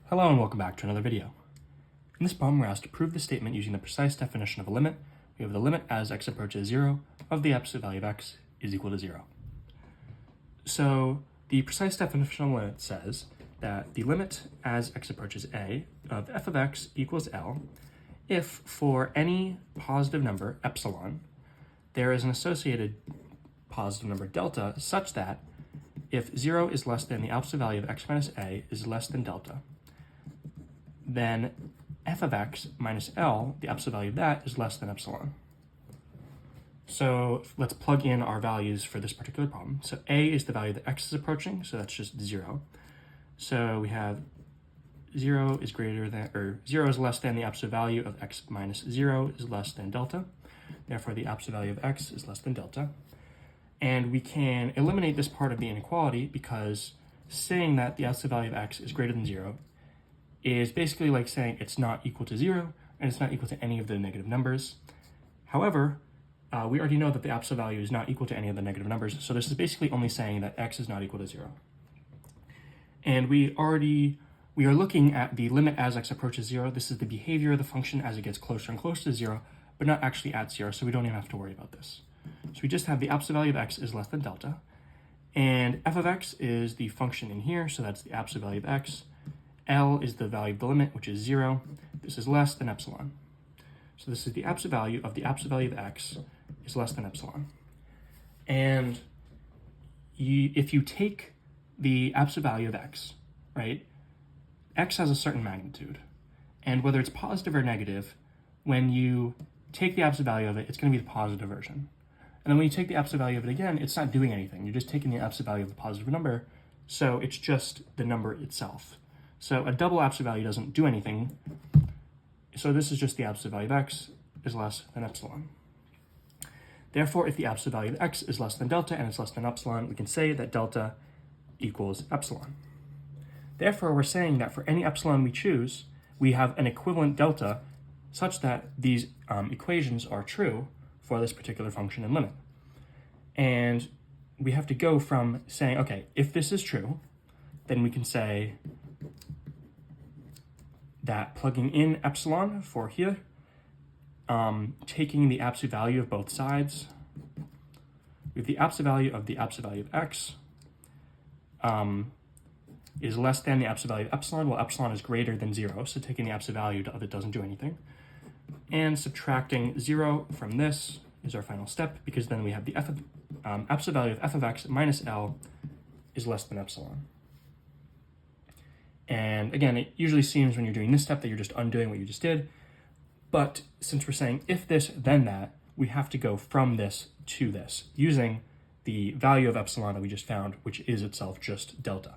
Hello and welcome back to another video. In this problem, we're asked to prove the statement using the precise definition of a limit. We have the limit as x approaches 0 of the absolute value of x is equal to 0. So the precise definition of a limit says that the limit as x approaches a of f of x equals L if for any positive number, epsilon, there is an associated positive number delta such that if 0 is less than the absolute value of x minus a is less than delta, then f of x minus L, the absolute value of that, is less than epsilon. So let's plug in our values for this particular problem. So a is the value that x is approaching, so that's just 0. So we have 0 is greater than, or 0 is less than the absolute value of x minus 0 is less than delta. Therefore, the absolute value of x is less than delta. And we can eliminate this part of the inequality because saying that the absolute value of x is greater than 0 is basically like saying it's not equal to 0 and it's not equal to any of the negative numbers. However, we already know that the absolute value is not equal to any of the negative numbers, so this is basically only saying that x is not equal to 0. And we are looking at the limit as x approaches 0. This is the behavior of the function as it gets closer and closer to 0, but not actually at 0, so we don't even have to worry about this. So we just have the absolute value of x is less than delta, and f of x is the function in here, so that's the absolute value of x. L is the value of the limit, which is 0. This is less than epsilon. So this is the absolute value of x is less than epsilon. And if you take the absolute value of x, right, x has a certain magnitude. And whether it's positive or negative, when you take the absolute value of it, it's going to be the positive version. And then when you take the absolute value of it again, it's not doing anything. You're just taking the absolute value of the positive number, so it's just the number itself. So a double absolute value doesn't do anything. So this is just the absolute value of x is less than epsilon. Therefore, if the absolute value of x is less than delta and it's less than epsilon, we can say that delta equals epsilon. Therefore, we're saying that for any epsilon we choose, we have an equivalent delta such that these equations are true for this particular function and limit. And we have to go from saying, okay, if this is true, then we can say that plugging in epsilon for here, taking the absolute value of both sides, we have the absolute value of x is less than the absolute value of epsilon. Well, epsilon is greater than 0, so taking the absolute value of it doesn't do anything. And subtracting 0 from this is our final step, because then we have the absolute value of f of x minus L is less than epsilon. And again, it usually seems when you're doing this step that you're just undoing what you just did. But since we're saying if this, then that, we have to go from this to this using the value of epsilon that we just found, which is itself just delta.